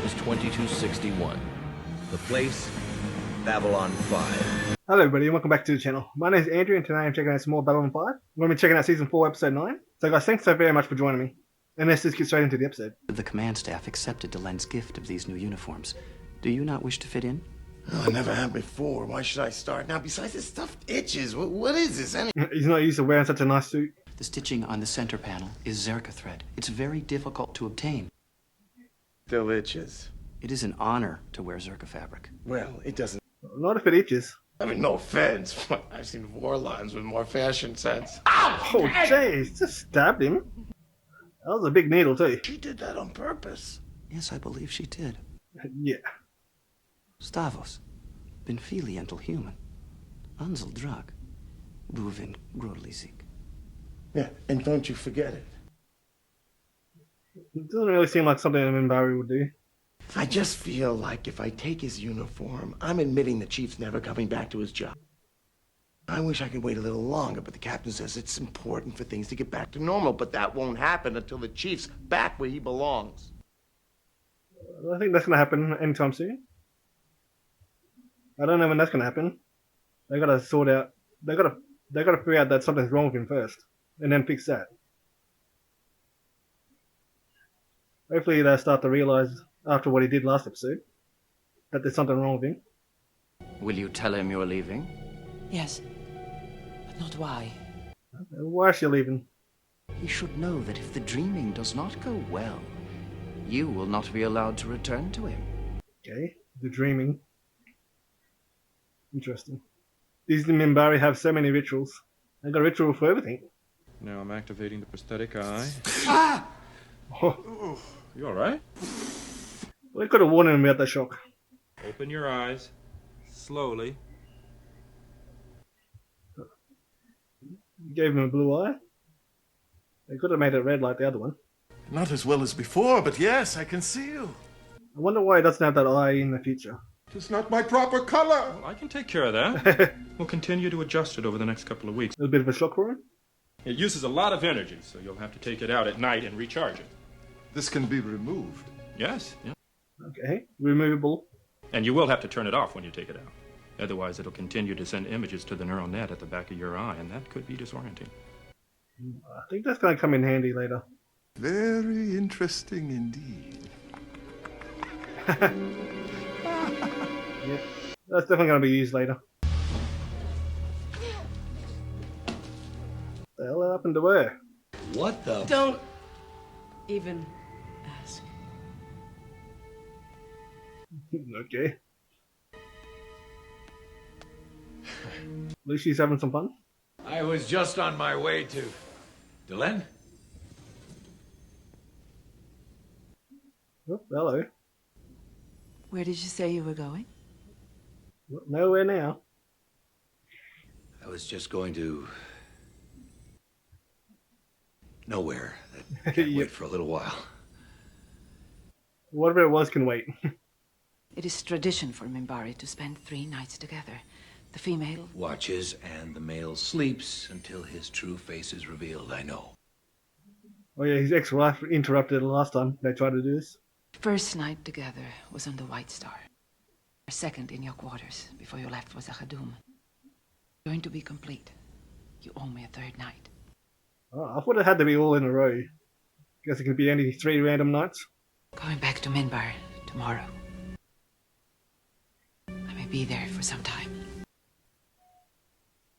was 2261. The place, Babylon 5. Hello everybody and welcome back to the channel. My name is Andrew and today I'm checking out some more Babylon 5. I'm going to be checking out Season 4 Episode 9. So guys, thanks so very much for joining me. And let's just get straight into the episode. The command staff accepted Delenn's gift of these new uniforms. Do you not wish to fit in? Oh, I never have before. Why should I start now? Besides, this stuff itches. What is this anyway? He's not used to wearing such a nice suit. The stitching on the center panel is Zerka thread. It's very difficult to obtain. Still itches. It is an honor to wear Zerka fabric. Well, it doesn't. Not if it itches. I mean, no offense. I've seen war lines with more fashion sense. Ow! Oh jeez, just stabbed him. That was a big needle too. She did that on purpose. Yes, I believe she did. Yeah. Stavos, bin filiental human. Ansel drag. Buvin grodlisik. Yeah, and don't you forget it. It doesn't really seem like something a Minbar would do. I just feel like if I take his uniform, I'm admitting the chief's never coming back to his job. I wish I could wait a little longer, but the captain says it's important for things to get back to normal, but that won't happen until the chief's back where he belongs. I think that's going to happen anytime soon. I don't know when that's going to happen. They got to sort out. They got to figure out that something's wrong with him first, and then fix that. Hopefully they start to realize after what he did last episode that there's something wrong with him. Will you tell him you're leaving? Yes, but not why. Why is she leaving? He should know that if the dreaming does not go well, you will not be allowed to return to him. Okay, the dreaming. Interesting. These Minbari have so many rituals. They got a ritual for everything. Now I'm activating the prosthetic eye. Ah! Oh, You alright? we could have warned him about that shock. Open your eyes. Slowly. Gave him a blue eye. They could have made it red like the other one. Not as well as before, but yes, I can see you. I wonder why he doesn't have that eye in the future. It's not my proper color. Well, I can take care of that. We'll continue to adjust it over the next couple of weeks. A bit of a shock for him. It uses a lot of energy, so you'll have to take it out at night and recharge it. This can be removed. Yes, yeah. Okay, removable. And you will have to turn it off when you take it out. Otherwise, it'll continue to send images to the neural net at the back of your eye, and that could be disorienting. I think that's going to come in handy later. Very interesting indeed. Yeah, that's definitely going to be used later. The hell happened to her? What the? Don't even ask. Okay. At least she's having some fun. I was just on my way to... Delenn? Oh, hello. Where did you say you were going? Nowhere now. I was just going to... nowhere. I can't Yep. wait for a little while. Whatever it was can wait. It is tradition for Minbari to spend 3 nights together. The female... Watches and the male sleeps until his true face is revealed, I know. Oh yeah, his ex-wife interrupted last time they tried to do this. First night together was on the White Star. Second in your quarters before you left for Zachadum. Going to be complete. You owe me a 3rd night. Oh, I thought it had to be all in a row. Guess it could be only 3 random nights. Going back to Minbar tomorrow. I may be there for some time.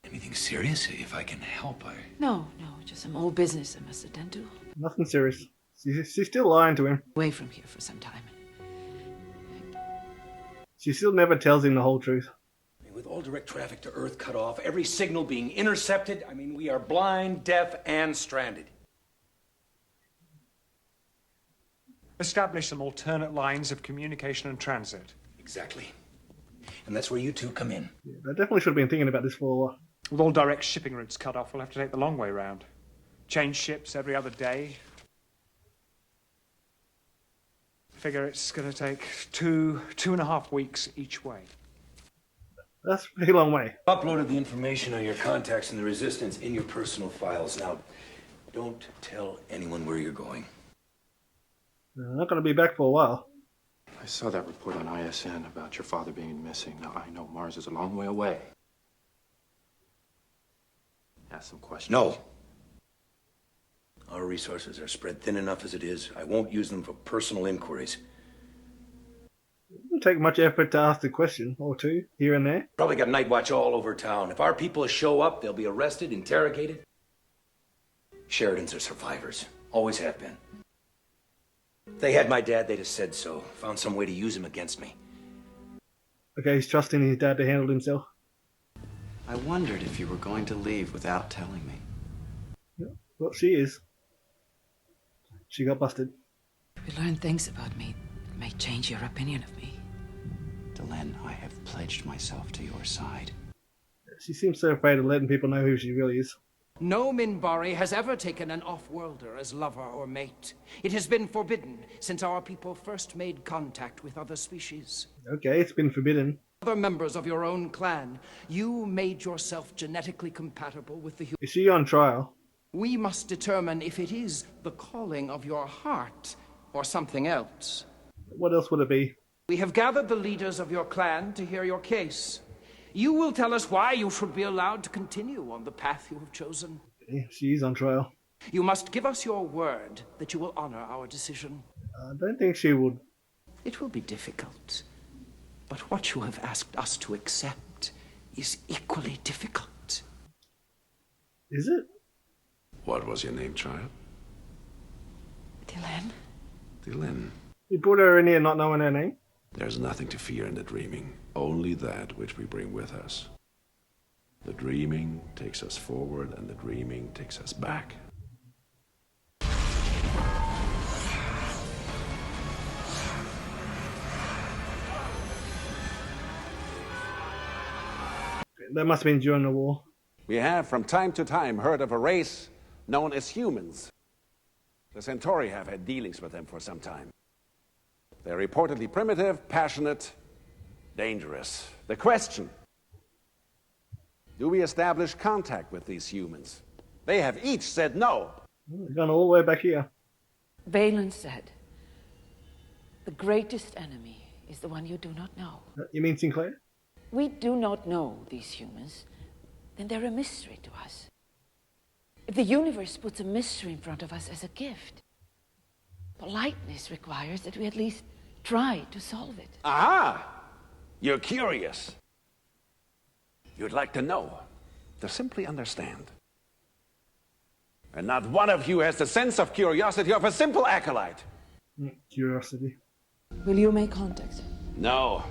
Anything serious? If I can help, No, just some old business I must attend to. Nothing serious. She's still lying to him. Away from here for some time. She still never tells him the whole truth. With all direct traffic to Earth cut off, every signal being intercepted, we are blind, deaf, and stranded. Establish some alternate lines of communication and transit. Exactly. And that's where you two come in. Yeah, they definitely should have been thinking about this for a while. With all direct shipping routes cut off, we'll have to take the long way round. Change ships every other day. Figure it's going to take 2.5 weeks each way. That's a pretty long way. Uploaded the information on your contacts and the resistance in your personal files. Now, don't tell anyone where you're going. I'm not going to be back for a while. I saw that report on ISN about your father being missing. Now, I know Mars is a long way away. Ask some questions. No. Our resources are spread thin enough as it is. I won't use them for personal inquiries. It doesn't take much effort to ask a question or two here and there. Probably got night watch all over town. If our people show up, they'll be arrested, interrogated. Sheridans are survivors. Always have been. If they had my dad, they'd have said so. Found some way to use him against me. Okay, he's trusting his dad to handle himself. I wondered if you were going to leave without telling me. Yeah, well, she is. She got busted. We learn things about me that may change your opinion of me. Delenn, I have pledged myself to your side. She seems so afraid of letting people know who she really is. No Minbari has ever taken an off-worlder as lover or mate. It has been forbidden since our people first made contact with other species. Okay, it's been forbidden. Other members of your own clan, you made yourself genetically compatible with the human. Is she on trial? We must determine if it is the calling of your heart or something else. What else would it be? We have gathered the leaders of your clan to hear your case. You will tell us why you should be allowed to continue on the path you have chosen. Yeah, she's on trial. You must give us your word that you will honor our decision. I don't think she would. It will be difficult, but what you have asked us to accept is equally difficult. Is it? What was your name, child? Delenn? Delenn. You brought her in here not knowing her name? There's nothing to fear in the dreaming, only that which we bring with us. The dreaming takes us forward, and the dreaming takes us back. That must have been during the war. We have from time to time heard of a race known as humans. The Centauri have had dealings with them for some time. They're reportedly primitive, passionate, dangerous. The question: do we establish contact with these humans? They have each said no. We've gone all the way back here. Delenn said, the greatest enemy is the one you do not know. You mean Sinclair? We do not know these humans, then they're a mystery to us. If the universe puts a mystery in front of us as a gift, politeness requires that we at least try to solve it. Aha! You're curious. You'd like to know, to simply understand. And not one of you has the sense of curiosity of a simple acolyte. Curiosity. Will you make contact? No.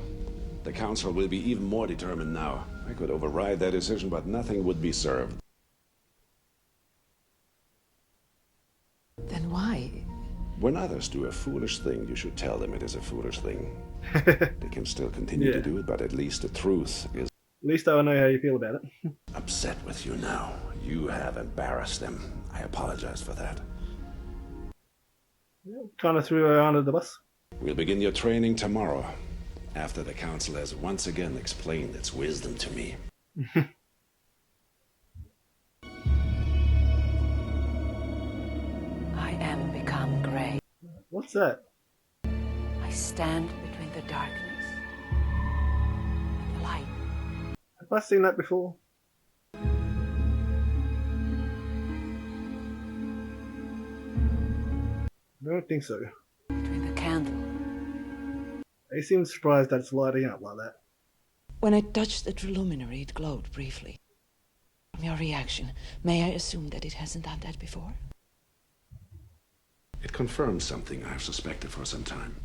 The council will be even more determined now. I could override their decision, but nothing would be served. Then why? When others do a foolish thing, you should tell them it is a foolish thing. They can still continue to do it, but at least the truth is... At least I know how you feel about it. upset with you now. You have embarrassed them. I apologize for that. Kind of threw her under the bus. We'll begin your training tomorrow, after the council has once again explained its wisdom to me. I am become grey. What's that? I stand between the darkness and the light. Have I seen that before? I don't think so. Between the candle. He seems surprised that it's lighting up like that. When I touched the luminary, it glowed briefly. From your reaction, may I assume that it hasn't done that before? It confirms something I've suspected for some time.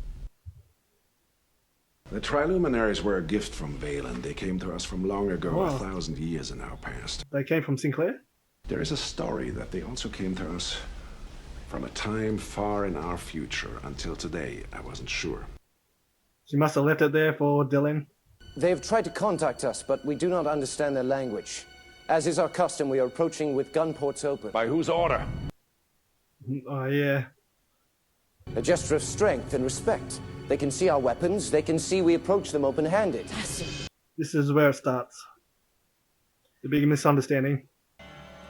The Triluminaries were a gift from Valen. They came to us from long ago, Wow. 1,000 years in our past. They came from Sinclair? There is a story that they also came to us from a time far in our future. Until today, I wasn't sure. She must have left it there for Delenn. They have tried to contact us, but we do not understand their language. As is our custom, we are approaching with gun ports open. By whose order? Oh, yeah. A gesture of strength and respect. They can see our weapons. They can see we approach them open-handed. This is where it starts. The big misunderstanding.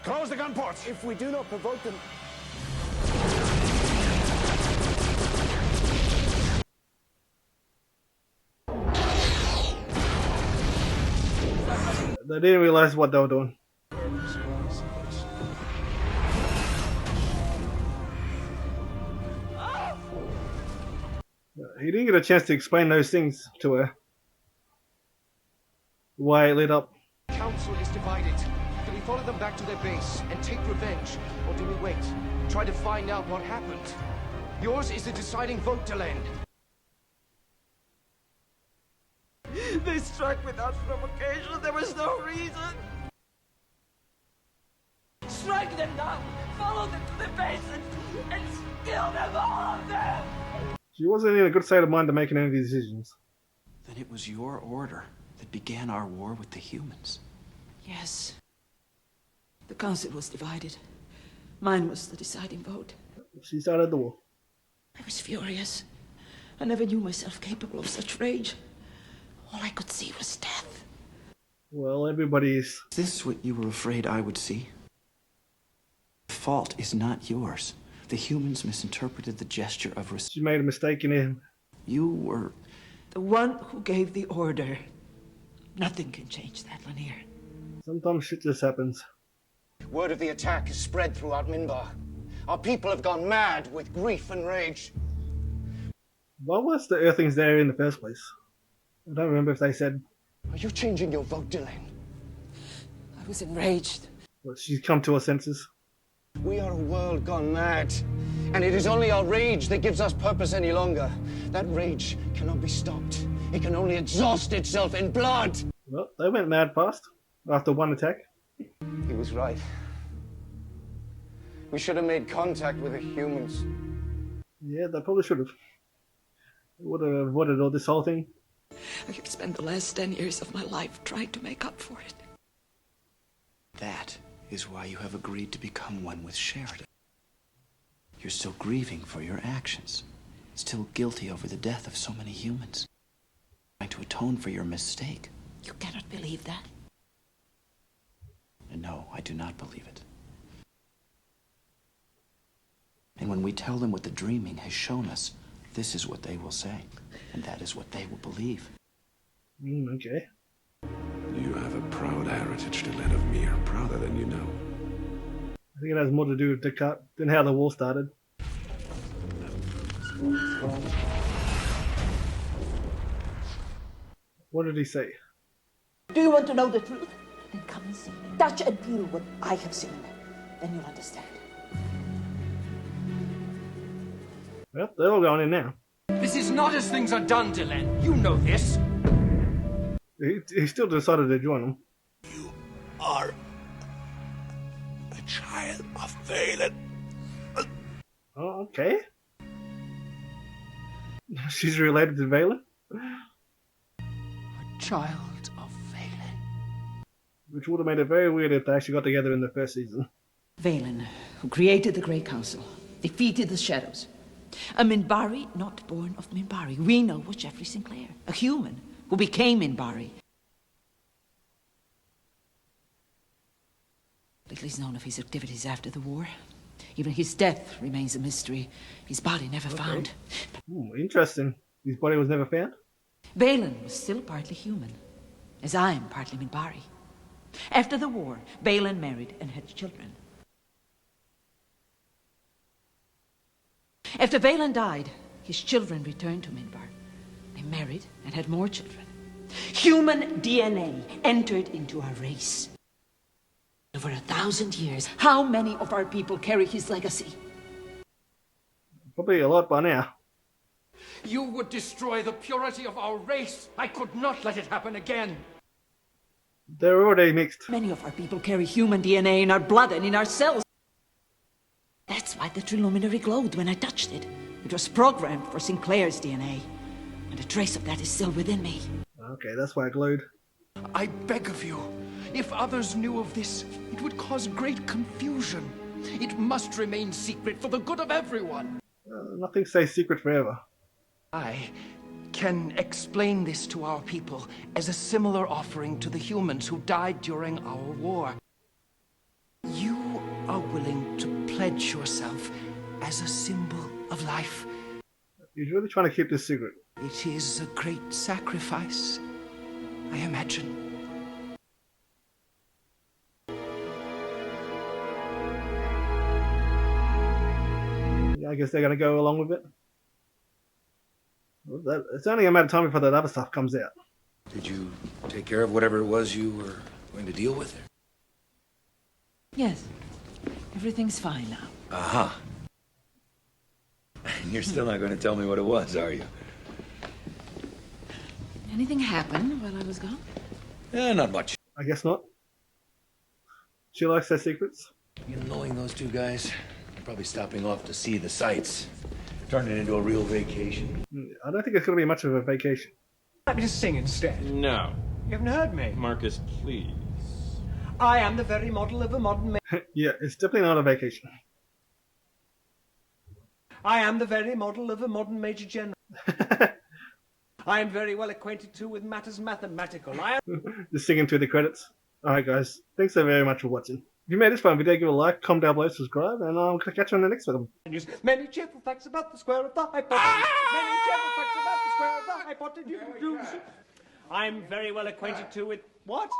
Close the gun ports! If we do not provoke them... They didn't realize what they were doing. He didn't get a chance to explain those things to her. Why it lit up. The Council is divided. Do we follow them back to their base and take revenge? Or do we wait? Try to find out what happened? Yours is the deciding vote, Delenn. They struck without provocation. There was no reason. Strike them down. Follow them to the base and kill them, all of them. She wasn't in a good state of mind to making any decisions. Then it was your order that began our war with the humans. Yes. The council was divided. Mine was the deciding vote. She started the war. I was furious. I never knew myself capable of such rage. All I could see was death. Well, everybody's... Is this what you were afraid I would see? The fault is not yours. The humans misinterpreted the gesture of respect. She made a mistake in him. You were... the one who gave the order. Nothing can change that, Lanier. Sometimes shit just happens. Word of the attack has spread throughout Minbar. Our people have gone mad with grief and rage. Why was the Earthlings there in the first place? I don't remember if they said... Are you changing your vote, Delenn? I was enraged. Well, she's come to her senses. We are a world gone mad. And it is only our rage that gives us purpose any longer. That rage cannot be stopped. It can only exhaust itself in blood. Well, they went mad fast after one attack. He was right. We should have made contact with the humans. Yeah, they probably should have. It would have avoided all this whole thing. I could spend the last 10 years of my life trying to make up for it. That is why you have agreed to become one with Sheridan. You're still grieving for your actions. Still guilty over the death of so many humans. Trying to atone for your mistake. You cannot believe that? And no, I do not believe it. And when we tell them what the dreaming has shown us, this is what they will say. And that is what they will believe. Okay. You have a proud heritage, Delenn of Mir. Prouder than you know. I think it has more to do with the cut than how the war started. What did he say? Do you want to know the truth? Then come and see. Touch and feel what I have seen. Then you'll understand. Well, they're all going in now. This is not as things are done, Delenn. You know this. He still decided to join them. You are a child of Valen. Oh, okay. She's related to Valen? A child of Valen. Which would have made it very weird if they actually got together in the first season. Valen, who created the Great Council, defeated the Shadows. A Minbari not born of Minbari. We know was Jeffrey Sinclair, a human who became Minbari. Little is known of his activities after the war. Even his death remains a mystery. His body never found. Interesting. His body was never found? Valen was still partly human, as I am partly Minbari. After the war, Valen married and had children. After Valen died, his children returned to Minbar. They married and had more children. Human DNA entered into our race. Over 1,000 years, how many of our people carry his legacy? Probably a lot by now. You would destroy the purity of our race. I could not let it happen again. They're already mixed. Many of our people carry human DNA in our blood and in our cells. That's why the Triluminary glowed when I touched it. It was programmed for Sinclair's DNA. And a trace of that is still within me. Okay, that's why it glowed. I beg of you, if others knew of this, it would cause great confusion. It must remain secret for the good of everyone. Nothing stays secret forever. I can explain this to our people as a similar offering to the humans who died during our war. You are willing to pledge yourself as a symbol of life. He's really trying to keep this secret. It is a great sacrifice, I imagine. I guess they're going to go along with it. It's only a matter of time before that other stuff comes out. Did you take care of whatever it was you were going to deal with? Yes. Everything's fine now. Uh-huh. And you're still not going to tell me what it was, are you? Anything happen while I was gone? Not much. I guess not. She likes her secrets. You know, knowing those two guys, they're probably stopping off to see the sights. Turn it into a real vacation. I don't think it's going to be much of a vacation. Let me just sing instead. No. You haven't heard me. Marcus, please. I am the very model of a modern Yeah, it's definitely not a vacation. I am the very model of a modern Major General. I am very well acquainted too with matters mathematical. I am... Just singing through the credits. Alright guys, thanks so very much for watching. If you made this fun video, give it a like, comment down below, subscribe, and I'll catch you on the next one. Many cheerful facts about the square of the hypotenuse. Many cheerful facts about the square of the hypotenuse. I'm very well acquainted too with... What?